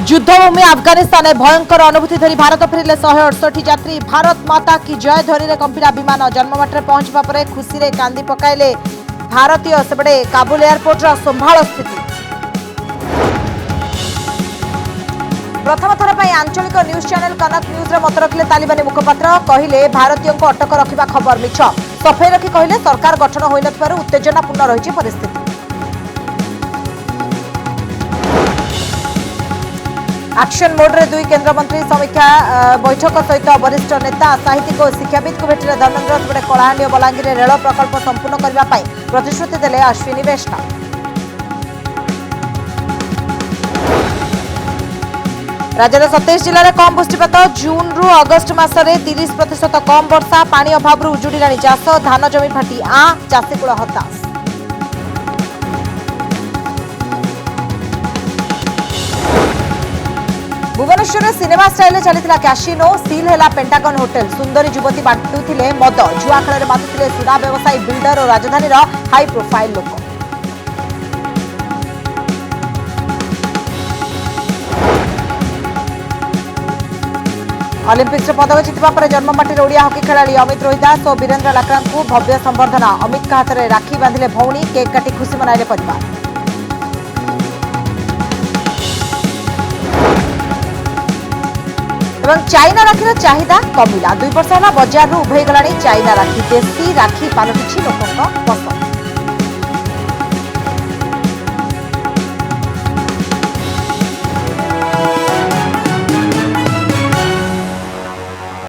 युद्धभूमि अफगानिस्तान भयंकर अनुभूति धरी भारत फेरिले 168 यात्री। भारत माता की जय ध्वनि कंपिला विमान जन्मबाटे पहुंचवा पर खुशी रे कांदी पकाइले भारतीय। सेपटे काबुल एयरपोर्ट संभाल स्थिति। प्रथम थर पर आंचलिक न्यूज चैनल कनक न्यूज रे मत रखिले तालिबानी मुखपात्र। कहिले भारतीयों को अटक रखिबा खबर मिछ। सफाई रखी कहिले सरकार गठन होई नथिबारु उत्तेजनापूर्ण रहिछि परिस्थिति। एक्शन मोड्रे दुई केन्द्र मंत्री समीक्षा बैठक सहित वरिष्ठ नेता साहित्यिक और शिक्षाविद को भेटिले धर्मेन्द्र। सेपटे कलाहांडी और बलांगीर रेल प्रकल्प संपूर्ण करने प्रतिश्रुति देले अश्विनी वैष्णव। राज्य 27 जिले में कम वृष्टिपात। जून रु अगस्ट मासरे 30% कम वर्षा। पानी अभाव उजुड़ा चाष। धान जमी फाटी चाषीकूल हताश। भुवनेश्वर सिनेमा स्टाइल चलता कैसिनो। सील है पेंटागन होटेल। सुंदरी युवती बांटुले मद। जुआ खेल में मातुले सुना व्यवसायी बिल्डर और राजधानी हाई प्रोफाइल लोक। ओलंपिक्स पदक जितवा पर जन्ममाटी ओडिया हॉकी खेलाड़ी अमित रोहिदास और वीरेन्द्र लाक्रा को भव्य संबर्धना। अमित हाथ में राखी बांधिले भौणी। केक काटी खुशी मनाइले परिवार। चाइना राखीर चाहिदा कमिला। 2 वर्ष है बजार उभय गला चाइना राखी। देशी राखी पलटि लोकों पसंद।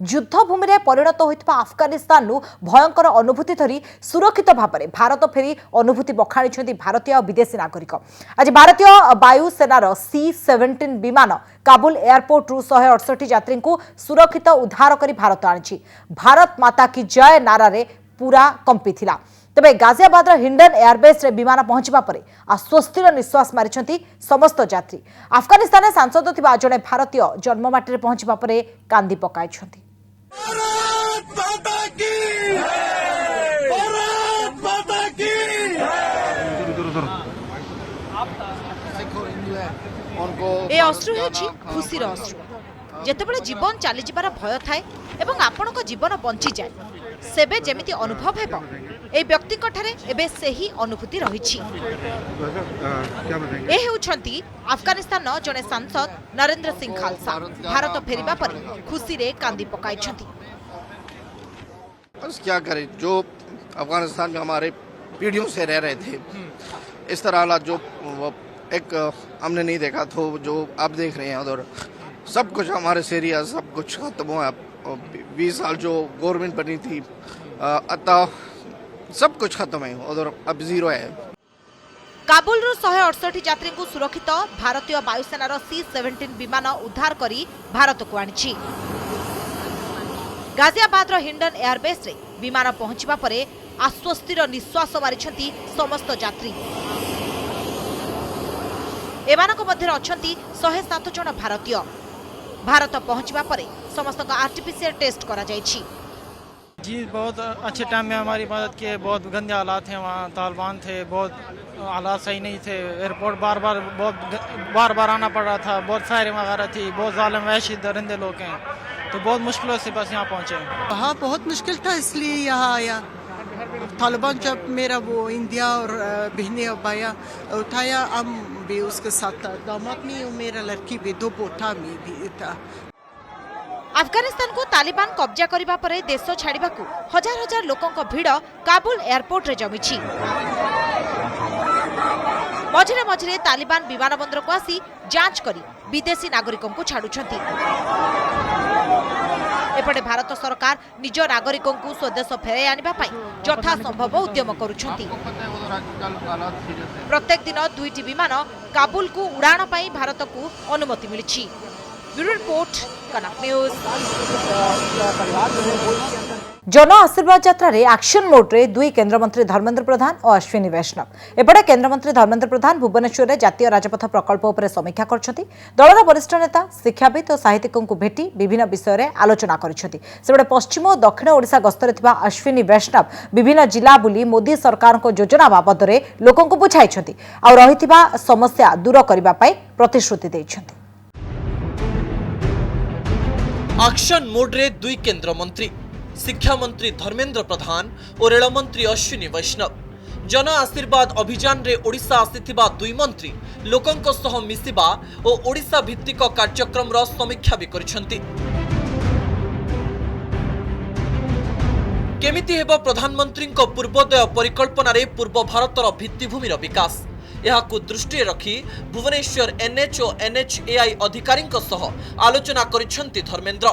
युद्धभूमि में परिणत होता अफगानिस्तान भयंकर अनुभूति धरी सुरक्षित भाव में भारत फेरी अनुभूति बखाणी भारतीय और विदेशी नागरिक। आज भारतीय वायुसेनार C-17 विमान काबुल एयरपोर्ट रु 168 यात्री को सुरक्षित उद्धार कर भारत आनी। भारत माता की जय नारा रे पूरा कंपी थिला। तेबे गाजियाबाद हिंडन एयरबेस रे विमान पहुंचवा पर आश्वस्तिर निश्वास मारिछंती समस्त यात्री। अफगानिस्तान सांसद थिबा जणे भारतीय जन्ममाटी रे पहुंचवा पर कांदी पकाइछंती। ए अश्रु हेछि खुशीर अश्रु। जेतेबेले जीवन चली जिबार भय थाए एवं आपणक जीवन बंची जाए सेबे जेमिति अनुभव हेबो ए व्यक्तिक ठारे एबे सेही अनुभूति रहिछि। ए हेउछंती अफगानिस्तान जने सांसद नरेंद्र सिंह खालसा। भारत फेरिबा पर खुशी रे कांदी पकाइछंती। बस क्या करें, जो अफगानिस्तान में हमारे पीढ़ियों से रह रहे थे इस तरह हालात जो एक हमने नहीं देखा तो जो आप देख रहे हैं उधर सब कुछ हमारे से एरिया सब कुछ खत्म हुआ। 20 साल जो गवर्नमेंट बनी थी अतः सब कुछ खत्म है उधर, अब जीरो है। काबुल 168 यात्री को सुरक्षित भारतीय वायुसेनार C-17 विमान उद्धार करी भारत को आनी। गाजियाबाद हिंडन एयरबेस रे विमान पहुंचवा पर आश्वस्तिर निश्वास मारिछंती समस्त यात्री। एमानक मध्य अछंती 107 जन भारतीय। भारत पहुंचवा पर समस्त आरटीपीसीआर टेस्ट करा जायछि। जी बहुत अच्छे टाइम में हमारी मदद किए। बहुत गंदे हालात थे वहाँ, तालिबान थे, बहुत हालात सही नहीं थे। एयरपोर्ट बार बार आना पड़ रहा था। बहुत फायरिंग वगैरह थी। बहुत जालिम वहशी दरिंदे लोग हैं तो बहुत मुश्किलों से बस यहाँ पहुँचे। हाँ बहुत मुश्किल था इसलिए यहाँ आया। तालिबान जब मेरा वो इंडिया और बहने और भाया उठाया हम भी उसके साथ था। दामाद में मेरा लड़की भी 2 पोठा में भी था। अफगानिस्तान को तालिबान कब्जा करिबा परे देश छाड़िबाकू हजार हजार लोकों को भीड़ काबुल एयरपोर्ट रे जमिछि। मझिरे मझिरे तालिबान विमान बंदर को आसी जांच करी विदेशी नागरिकों को छाड़ुछंती। एपटे भारत सरकार निज नागरिकों को स्वदेश फेराई आनिबा पई यथा संभव उद्यम करुछंती। प्रत्येक दिन 2टी विमान काबुल को उड़ाण पई भारत को अनुमति मिलिछि। ब्यूरो रिपोर्ट कनक न्यूज। जन आशीर्वाद यात्रा रे एक्शन मोड रे दुई केन्द्र मंत्री धर्मेन्द्र प्रधान और अश्विनी वैष्णव। एपटे केन्द्र मंत्री धर्मेन्द्र प्रधान भुवनेश्वर में जातीय राजपथ प्रकल्प उपर समीक्षा करछंती। दलर वरिष्ठ नेता शिक्षाविद और साहित्यिकों को भेटी विभिन्न विषय में आलोचना करछंती। सेपटे पश्चिम और दक्षिण ओडिशा गस्तरे थिबा अश्विनी वैष्णव विभिन्न जिला बुली मोदी सरकार को योजना बाबद में लोकों को बुझाइछंती और रहिथिबा समस्या दूर करबा पई प्रतिश्रुति दैछंती। एक्शन मोड्रे दुई केन्द्र मंत्री शिक्षा मंत्री धर्मेन्द्र प्रधान और रेल मंत्री अश्विनी वैष्णव जन आशीर्वाद अभियान रे ओडिशा आसीथिबा दुई मंत्री लोकंक सह मिसिबा और ओडिशा भित्तिक कार्यक्रम रो समीक्षा भी करिसेंती। केमिति हेबो प्रधानमंत्री पूर्वोदय परिकल्पना रे पूर्व भारतर भित्तिभूमिर विकास यहाकु दृष्टि रखी भुवनेश्वर एनएच और एनएचएआई अधिकारी सह आलोचना करिसेंती धर्मेन्द्र।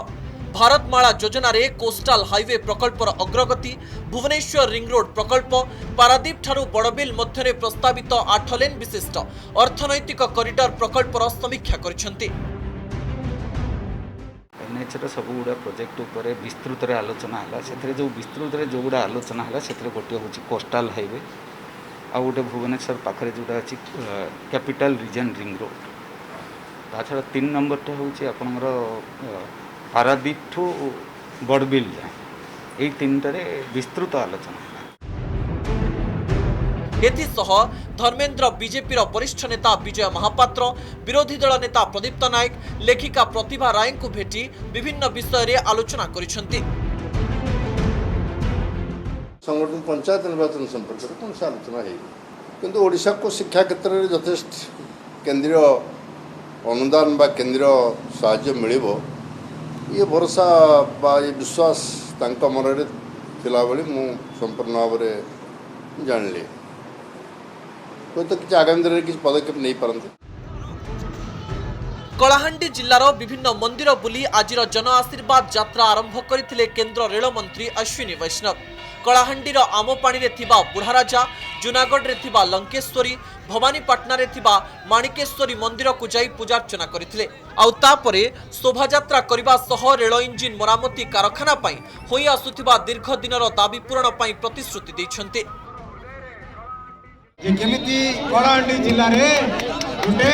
भारतमाला योजना रे कोस्टाल हाईवे प्रकल्पर अग्रगति भुवनेश्वर रिंग रोड प्रकल्प पारादीप ठारू बड़बिल मध्य प्रस्तावित 8 लेन विशिष्ट अर्थनैतिक कॉरिडोर प्रकल्पर समीक्षा करिसेंती। एनएच रे सब गुड़ा प्रोजेक्ट उपर विस्तृत आलोचना है से जो विस्तृत जो गुड़ा आलोचना है से गोटे हूँ कोस्टाल हाईवे आ गोटे भुवनेश्वर पाखे जोटा अच्छी कैपिटल रीजन रिंग रोड ता छड़ा 3 नंबरटा हूँ आपंकर पारादीप ठू बड़बिल जाए तीनटे विस्तृत आलोचना एथिसह धर्मेन्द्र बीजेपी वरिष्ठ नेता विजय महापात्र विरोधी दल नेता प्रदीप्त नायक लेखिका प्रतिभा राय को भेटी विभिन्न विषय रे आलोचना करिसेंती। संगठन पंचायत निर्वाचन संपर्क में कौन सा आलोचना है किंतु ओडिशा को शिक्षा क्षेत्र में यथेष्ट केंद्रीय अनुदान बा केंद्रीय साहाय्य मिलिबो ये भरोसा बा ये विश्वास तांका मनरे थिला बली मु संपूर्ण भाव में जानली कोई तो किसी आगामी दिन में किसी पदक्षेप नहीं पारंती। कलाहांडी जिल्लार विभिन्न मंदिर बुली आजिर जन आशीर्वाद यात्रा आरंभ करथिले केंद्र रेल मंत्री अश्विनी वैष्णव। कलाहांडीर आमपाणी रे थिबा बुढ़ाराजा जूनागढ़ रे थिबा लंकेश्वरी भवानीपाटना रे थिबा माणिकेश्वरी मंदिर को जाई पूजार्चना करथिले। आउ तापरे शोभायात्रा करबा सह रेल इंजिन मरामती कारखाना पई होई आसुथिबा दीर्घ दिनर दाबी पूरण पई प्रतिश्रुति दैछन्ते। केमिति कलाहांडी जिल्ला रे गोटे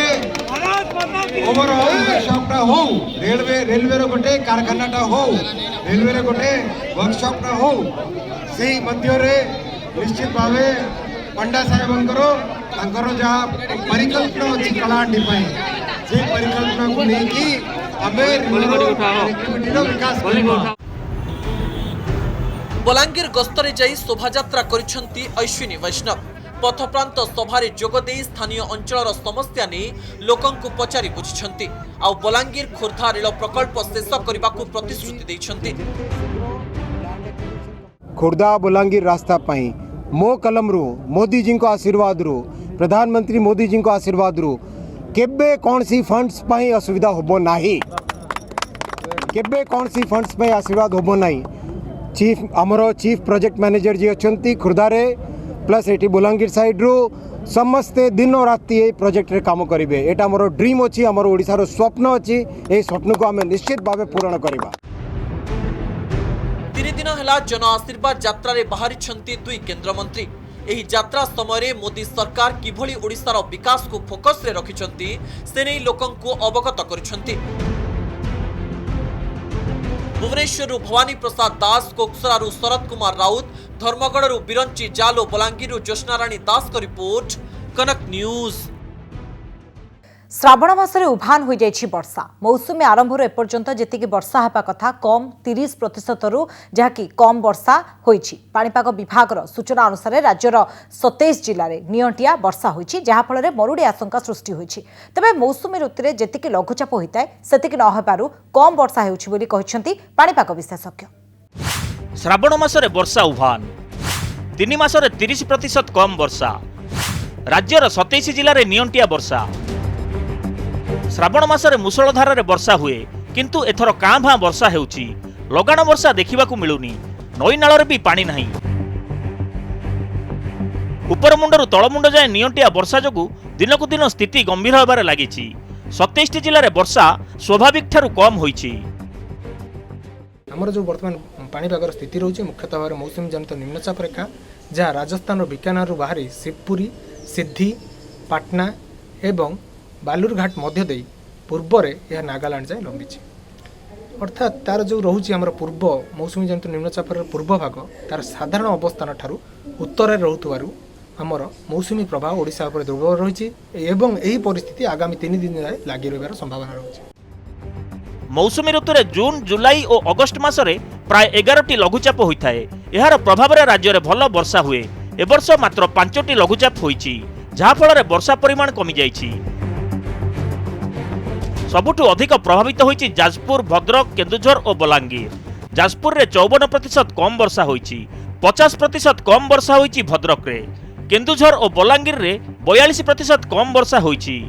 ओवरऑल वर्कशॉपटा हो रेलवे रो गोटे कारखानाटा हो रेलवे रे गोटे वर्कशॉपटा हो सेही मध्य रे निश्चित भावे पंडा साहेबंकर तांकर जा परिकल्पना अछि कलाहांडी पई से परिकल्पना को लेकी हमें रेलवे विकास करबा। बलांगीर गस्तरे जाई शोभायात्रा करिसेंती अश्विनी वैष्णव। पथप्रांत सभारे जोगदे स्थानीय अंचलर समस्या नहीं लोकंकु पचारि बुझिछंती। आ बलांगीर खोर्धा रेल प्रकल्प शेष करबाकू प्रतिश्रुति दैछंती। खोर्धा बलांगीर रास्ता पाई मो कलम रू मोदी जी को आशीर्वाद रू प्रधानमंत्री मोदी जी को आशीर्वाद रू केबे कौन सी फंड्स पाई असुविधा होबो नाही केबे कौन सी फंड्स पाई आशीर्वाद होबो नाही। चीफ प्रोजेक्ट मैनेजर जी अछंती खोर्धा रे प्लस एटी बलांगीर साइड रू समस्ते दिन और राति ये प्रोजेक्ट रे काम करेंगे। एटा हमरो ड्रीम अच्छी हमर ओडिशार स्वप्न अच्छी ए स्वप्न को आम निश्चित भाव पूरण करवा। 3 दिन है जन आशीर्वाद यात्रा रे बाहरी दुई केंद्र मंत्री। एही यात्रा समय मोदी सरकार किभली ओडिशार विकास को फोकस रे रखिछंती से नै लोकंकु अवगत करिछंती। भुवनेश्वर भवानी प्रसाद दास कोकसरारू शरद कुमार राउत धर्मगढ़ बिरंची जालो बलांगीर ज्योत्स्नाराणी दास का रिपोर्ट कनक न्यूज। श्रावण मासरे उभान हो जाइछि वर्षा मौसुमी आरंभर एपर्यंत जेतिकी वर्षा हेबा कथा कम 30% रु जहाँकि कम वर्षा होइछि। पाणीपाग विभागर सूचना अनुसार राज्यर 27 जिले में नियंटिया वर्षा होइछि जहाँ फल मरुड़ी आशंका सृष्टि होइछि। तबे मौसुमी ऋतुरे जेतिकी लघुचाप होइताय सेतिकी न हेबारु कम वर्षा हेउछि बोली कहिसेंती पाणीपाग विशेषज्ञ। श्रावण मासरे वर्षा उभान 3 मासरे 30% कम वर्षा राज्यर 27 जिले में नियंटिया वर्षा। श्रावण मासरे मुसलधार वर्षा हुए किंतु एथर कां भां वर्षा हेउछि लगाण वर्षा देखिबाकू मिलुनी। नई नाଳରେ भी पानी नाही। उपरमुंडरू तळमुंड जाए नियंटिया वर्षा जोगु दिनकू दिन स्थिति गंभीर होबार लागिछि। 27 जिले में वर्षा स्वाभाविक ठारू कम होइछि। हमर जो वर्तमान पाणीपागर स्थिति रोचे मुख्यतः भाव मौसुमी जनित निम्नचाप रेखा जहाँ राजस्थान बीकानेर बाहरी शिवपुरी सिद्धि पाटना एवं बालुरघाट मध्य दे पूर्व यह नागालैंड जाए लंबी अर्थात तार जो रोचे आम पूर्व मौसुमी जनित निम्नचाप पूर्व भाग तार साधारण अवस्थान ठारू उत्तर रोथुवारू आमर मौसुमी प्रभाव ओडिशा उपर दुर्बल रही एवं यही परिस्थिति आगामी 3 दिन जाए लगी रही संभावना रही। मौसुमी ऋतुरे जून जुलाई और अगस्ट मासरे प्राय 11टी लघुचाप होइथाए। एहार प्रभाव रे राज्य रे भल वर्षा हुए। ए वर्ष मात्र 5टी लघुचाप होइछि, जहा फल रे वर्षा परिमाण कमी जाइछि। सबुठु अधिक प्रभावित होइछि जाजपुर, भद्रक, केन्दुझर और बलांगीर। जाजपुर रे 54% कम वर्षा होइछि, 50% कम वर्षा होइछि भद्रक रे। केन्दुझर और बलांगीर रे 42% कम वर्षा होइछि।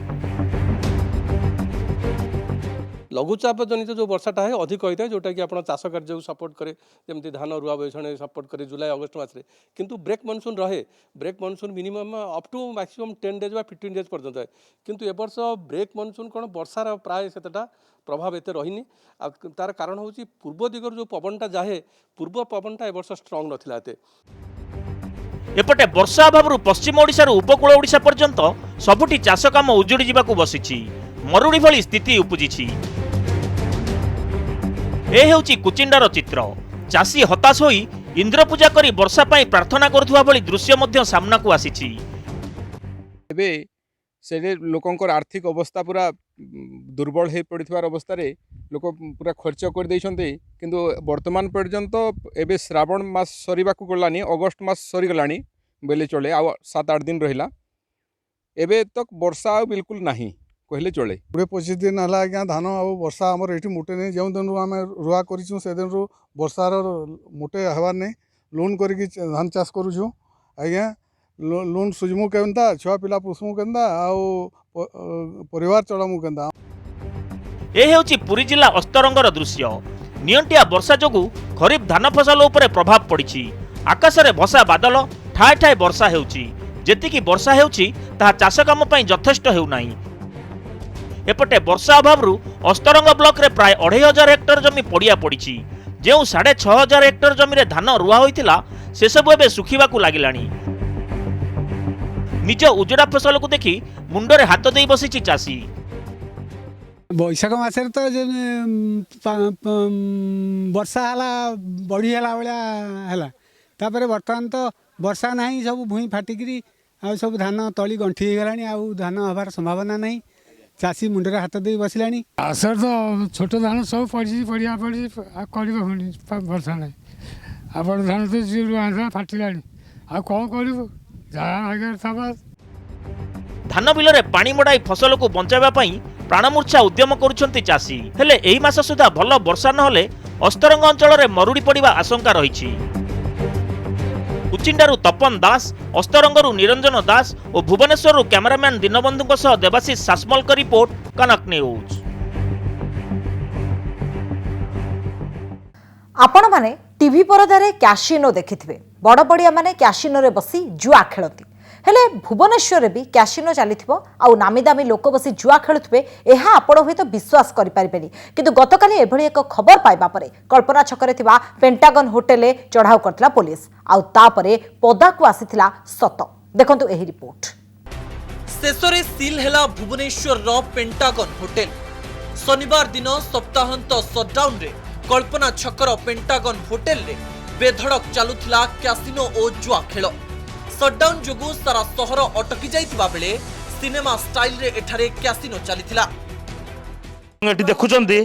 लघुचाप जनित जो वर्षाटा है अधिक होता है, जोटा कि आप चाष कार्य सपोर्ट करे, जमी धान रुआ बेषण सपोर्ट करे जुलाई अगस्ट मसरे। किंतु ब्रेक मनसून रहे, break monsoon minimum up to maximum 10 days बा 15 डेज पर्यंत है। किंतु ए वर्ष ब्रेक मनसून कौन वर्षार प्राय सेटा प्रभाव एते रहीनी। तार कारण हूँ पूर्व दिगर जो पवनटा जाए, पूर्व पवनटा ए वर्ष स्ट्रंग नथिला एते। एपटे वर्षा अभाव पश्चिम ओडिशा उपकूल ओडिशा पर्यंत सबुठी चाष काम उजुड़ी जावाकू बसिछि। मरुड़ी भली स्थिति उपजिछि। ए हेउछि कुचिंडार चित्र। चाषी हताश होई इंद्र पूजा करी वर्षा पाई प्रार्थना करुथुवा भली दृश्य मध्य सामना को आसिछि। एबे से लोकंकर आर्थिक अवस्था पूरा दुर्बल हो पड़िथिबार अवस्था रे लोक पूरा खर्च कर दैछन्ते। किंतु वर्तमान पर्यंत एबे श्रावण मास सरीबा को गलानी, अगस्त मास सरी गलानी बेले चले, आ 7-8 दिन रहिला। एबे तक वर्षा बिल्कुल नाही कहले चले। 20-25 दिन है आज्ञा धान आ वर्षा आमर ये मुटे नहीं। जो दिन आम रुआ करूँ से दिन वर्षार मुटे हबार नहीं। लोन करके धान चाष करूँ आज्ञा, लोन सुझमु केनता, छुआ पिला पोषमु केनता, परिवार चलामु केनता। ए हेउछि पुरी जिला अस्तरंगर दृश्य। नियंटिया वर्षा जोगु खरीफ धान फसल उपरे प्रभाव पड़िछि। आकाश रे भसा बादल, ठाए ठाए वर्षा हेउछि। जेतिकी वर्षा हेउछि ताहा चाष काम पई यथेष्ट हेउ नाही। एपटे वर्षा अभाव अस्तरंग ब्लॉक रे प्राय 2500 हेक्टर जमी पड़िया पड़ी। जो 6500 हेक्टर जमी रे धान रुआ होइतिला से सब एबे सुखिबाकू लागिलानी। निज उजड़ा फसल को देखि मुंडरे हाथ देई बसिछि चाषी। बैशाख मासरे तो वर्षा हला बढ़ी हला बलिया हला, तापर वर्तमान तो वर्षा नहीं, सब भूई फाटिकी आ सब धान तली गंठी गलानी, आ धान हबार संभावना नहीं। चाषी मुंडरे हाथ दे बसला। आसर तो छोट धान सब पड़ी पड़िया पड़ी वर्षा नहीं। आ बड़ धान तो रुआ फाटिला, आ कौन करूँ जहाँ धान बिल रे पानी मड़ाई फसल को बंचाइबा पई प्राणमूर्छा उद्यम करुछंती चाषी। हेले एही मास सुधा भल वर्षा नहले अस्तरंग अंचल रे मरुड़ी पड़िबा आशंका रहिछि। उचिंडारू तपन दास, अस्तरंगरू निरंजन दास और भुवनेश्वररू कैमरामैन दीनबंधुଙ୍କ सह देवाशीष सासमल का रिपोर्ट, कनक न्यूज। आपण माने टीवी परदारे कैसिनो देखिथिबे। बड़ बड़िया माने कैसिनो रे बसी जुआ खेलती। हेले भुवनेश्वर भी कैसिनो चलीथिबो आउ नामी दामी लोक बसी जुआ खेलुथिबे, एहा आपण होइतो विश्वास करि पारिबेनी। किंतु गतकाली एभଳି एक खबर पाइबा परे कल्पना छकरे थिबा पेंटागन होटेल चढ़ाऊ करथिला पुलिस, आउ तापरे पदाकू आसीथिला सत। देखंतु एही रिपोर्ट। शेषरे सील हेला भुवनेश्वर रो पेंटागन होटेल। शनिवार दिन सप्ताहांत सटडाउन रे कल्पना छकर पेंटागन होटेल रे बेधड़क चालुथिला कैसिनो और जुआ खेल। सटडाउन जोगु सारा सहर अटकी जाइतिबा बेले सिनेमा स्टाइल रे एठारे कैसिनो चलीथिला। एठी देखुचंदी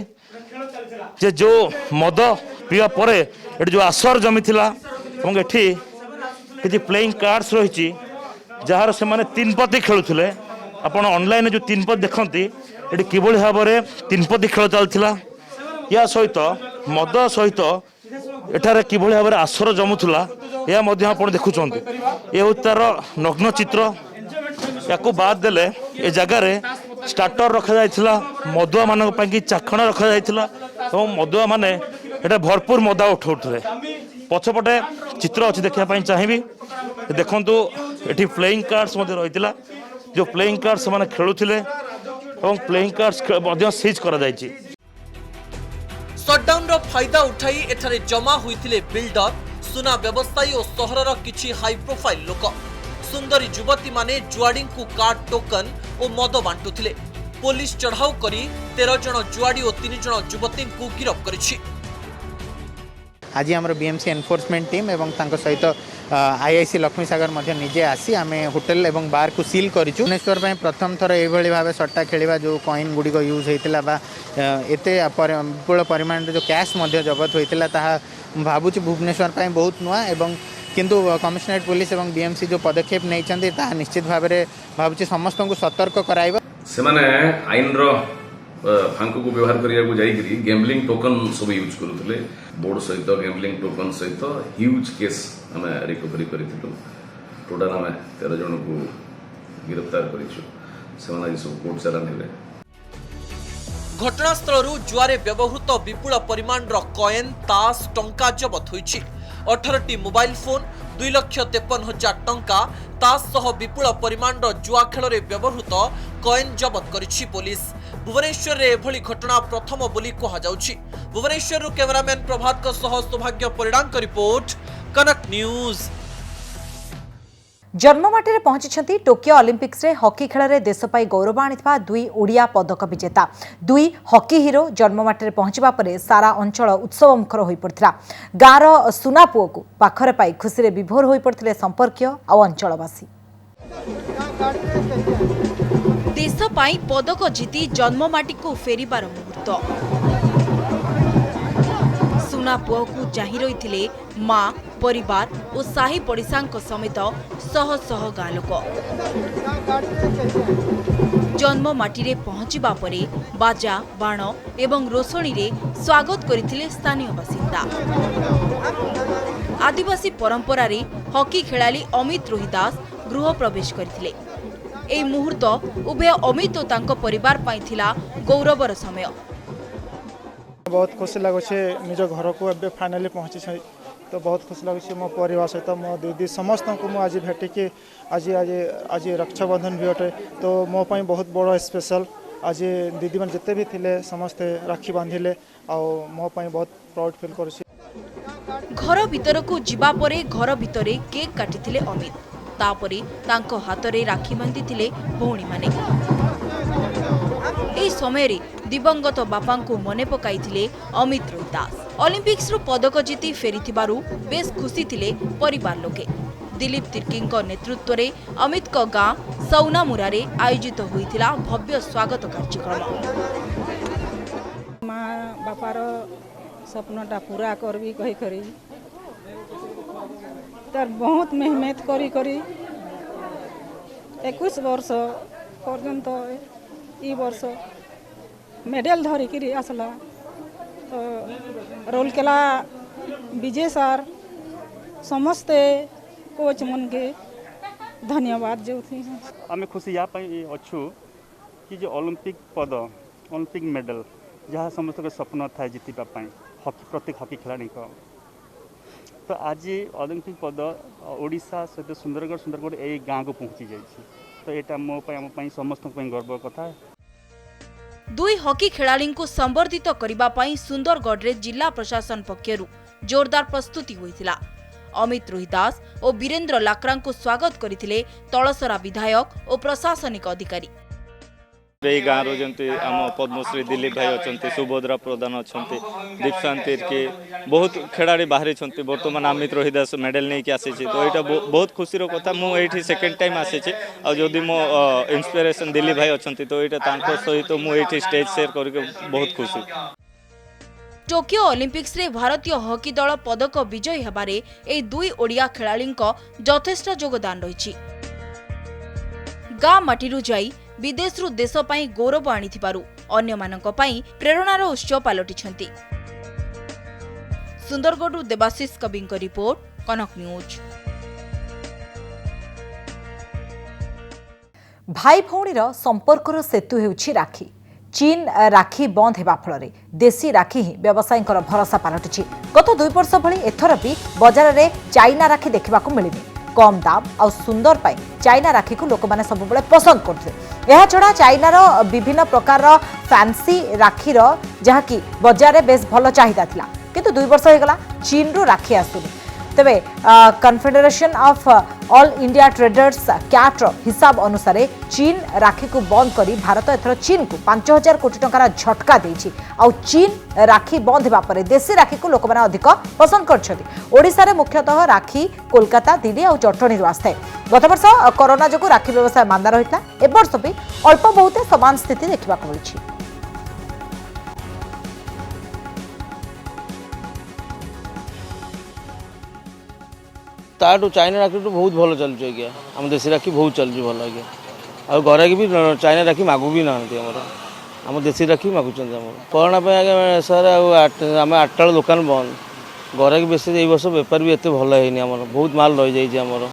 जे जो मद पिया परे एठी जो आसर जमी थिला এবং এଠି କିଛି ପ୍ଲେଇଂ କାର୍ଡସ୍ ରହିଛି ଯାହାର ସେମାନେ ତିନପତି ଖେଳୁଥିଲେ। ଆପଣ ଅନଲାଇନରେ ଯେଉଁ ତିନପତି ଦେଖନ୍ତି ଏଠି କିଭଳି ଭାବରେ ତିନପତି ଖେଳ ଚାଲିଥିଲା। या सहित मद सहित एठारे किभଳି भाବରେ आसर जमुला या मध्य आपण देखुछन। ये हूँ तार नग्न चित्र। याकू बाद देले ए जगार स्टार्टर रखा जाइथिला, मदुआ मान चाखण रखा जाइथिला और मदुआ माने एटा भरपूर मदा उठाउथले। पछपटे चित्र अच्छी देखा चाहिए। देखंतु एठी प्लेइंग कार्ड्स मध्य रहिथिला, जो प्लेइंग कार्ड्स माने खेलुथिले और प्लेइंग कार्ड्स मध्य सीज करा जाइछि। सटडाउन रो फायदा उठाई एठारे जमा होइथिले बिल्डर, सुना व्यवसायी और सहरर किछि हाई प्रोफाइल लोक। सुंदरी युवती माने जुआड़ी को कार्ड टोकन और मद बांटुथिले। पुलिस चढ़ाऊ करी 13 जन जुआड़ी और 3 जन युवती को गिरफ्त करिछि। आज आम बीएमसी एनफोर्समेंट टीम एवं सहित आईआईसी लक्ष्मी सागर निजे आसी आम होटेल एवं बार को सील करूँ भुवनेश्वर प्रथम थर यह भाव सट्टा खेलवा जो कॉइन गुड़िक यूज होता एत विपुल परिमाण जो कैश जबत होता भावुँ भुवनेश्वर बहुत नुआ एवं किंतु कमिशनरेट पुलिस और बीएमसी जो पदक्षेप नहीं निश्चित भाव में भावुँ समस्त को सतर्क कराइबा से आईन फांक को व्यवहार करने गैम्बलिंग टोकन सब यूज करुले बोर्ड सहित गैम्बलिंग टोकन सहित ह्यूज केस आम रिकवरी करूँ टोटाल आम 13 जन को गिरफ्तार कर सब कोर्ट चालान घटनास्थल जुआरे व्यवहृत विपुल परिमाण कॉइन तास टंका जबत होईछि 18टी मोबाइल फोन 2,53,000 टंका तास सह विपुल परिमाण जुआ खेल में व्यवहृत कॉइन जबत करिछि पुलिस। भुवनेश्वर रे एभली घटना प्रथम बोली कहा जाउछि। भुवनेश्वर कैमरामैन प्रभात सह सौभाग्य परिणाम रिपोर्ट कनक न्यूज। जन्ममाटी पहुंची टोकियो ओलंपिक्स रे हॉकी खेल में देश पर गौरव आनिथिबा दुई ओडिया पदक विजेता दुई हॉकी हीरो जन्ममाटी पहुंचवा पर सारा अंचल उत्सवमुखर हो पड़ता। गाँवर सुना पुओ को पाखरे पाई खुशी विभोर हो पड़ते संपर्कीय और अंचलवासी। देश पाई पदक जीति जन्ममाटी को फेरिबार मुहूर्त सुना पुओ को चाहि रही माँ परिवार और साही पड़िशा समेत शह शह गाँ लोक जन्ममाटी रे पहुंचवा परे बाजा बाण एवं रोषणी रे स्वागत करथिले स्थानीय बासिंदा। आदिवासी परंपरा रे हॉकी खेलाली अमित रोहिदास गृह प्रवेश करथिले। एई मुहूर्त उभय अमित और तांको परिवार पाई थिला गौरवर समय। बहुत खुशी लगुचे निज घर को एबे फाइनली पहुंची तो बहुत खुशी लगुच मो परिवार सहित मो दीदी समस्त को आज भेटिकी आज आज आज रक्षाबंधन भी अटे तो मो पाई बहुत बड़ स्पेशल आज दीदी मैंने जिते भी थिले समस्ते राखी बांधिले आ मो पाई बहुत प्राउड फील करुछि। घर भीतर को जीवा परे घर भीतर केक काटिथिले अमित तापरे तांको हातरे राखी बांधिथिले भौणी माने। एई समय रे दिवंगत बापा को मने पकाइथिले अमित रोहिदास। ओलंपिक्स रु पदक जीति फेरिथिबारु बेस खुशी थिले परिवार लोके। दिलीप तिर्की नेतृत्व रे अमित को गाँ सौनामुरा रे आयोजित होइथिला भव्य स्वागत कार्यक्रम। माँ बापार सपनटा पूरा करबी कही करी तार बहुत मेहनत करी करी 21 वर्ष पर्यंत ई वर्ष मेडल धरिकी आसला तो रोलकेला विजय सार समस्ते कोच मन के धन्यवाद जो थी। आम खुशी या अच्छु कि जो ओलंपिक पद ओलंपिक मेडल जहाँ समस्त के स्वप्न था जीतवाई हॉकी प्रत्येक हॉकी खिलाड़ी को तो आज ओलंपिक पद ओडिशा सहित सुंदरगढ़ ए गाँव को पहुँची जाइए तो यहाँ मो समस्त गर्व कथा। दुई हॉकी खेलाड़ी को संबर्धित करबा पई सुंदरगढ़ रे जिला प्रशासन पक्षरु जोरदार प्रस्तुति होइथिला। अमित रोहिदास और वीरेंद्र लाक्रा को स्वागत करथिले तळसरा विधायक और प्रशासनिक अधिकारी। गाँव जमी आम पद्मश्री दिलीप भाई अच्छा सुभद्रा प्रधान अच्छा दीपशांत तिर्की बहुत खेलाड़ी बाहरी बर्तमान अमित रोहिदास मेडल नहीं आसी तो यहाँ बहुत खुशी कथा मुझे सेकेंड टाइम आसी आदि मो इंस्पिरेशन दिलीप भाई अच्छा तो यहाँ सहित मुझे स्टेज शेयर करके बहुत खुशी। टोकियो ओलंपिक्स रे भारतीय हॉकी दल पदक विजयी हेबारे ए दुई ओडिया खेलाड़ी यथेष्ट योगदान रही। गाँ माटीरू जाई विदेश रु देश पाई गौरव आनिथिबारु अन्य मानक पाई प्रेरणार उत्स पालटिछंती। सुंदरगढ़ देवाशीष कविंक रिपोर्ट कनक न्यूज। भाई भौणीर संपर्कर सेतु हेउछि राखी। चीन राखी बंद हेबा फल देशी राखी ही व्यवसायी भरोसा पालटिछि। गत 2 वर्ष भली एथर भी बाजार में चाइना राखी देखा मिलनी। कम दाम और सुंदर पाई चाइना राखी को लोक मैंने सब पसंद करते। यह छड़ा चाइनार विभिन्न प्रकार फैंसी राखीर जहाँकि बाजार में बेस भल चाहिदा थिला किंतु 2 वर्ष होगला चीन रु राखी आसुनी। तेबे confederation of all India traders CAT हिसाब अनुसार चीन राखी को बंद करी भारत एथर चीन को 5000 कोटी टंकार झटका देछि। आउ चीन राखी बंद हेबा परे देशी राखी को लोक माने अधिक पसंद करछथि। ओडिसा रे मुख्यतः राखी कोलकाता दिल्ली और जटणी आसଥାଏ। गत वर्ष कोरोना जो राखी व्यवसाय मांदा रहिता ए वर्ष भी अल्प बहुत समान स्थिति देखा मिली। ताठू चाइना राखी तो बहुत भल चलुଛି आज्ञा आम देशी राखी बहुत चलुଛି भल आज्ञा आ घर भी चाइना राखी मागु भी ना आम देशी राखी मागुच्च कोरोना आज्ञा सर आम 8टा दुकान बंद घर की बेसी वर्ष बेपार भी एत भल है बहुत माल रही जाइए आमर।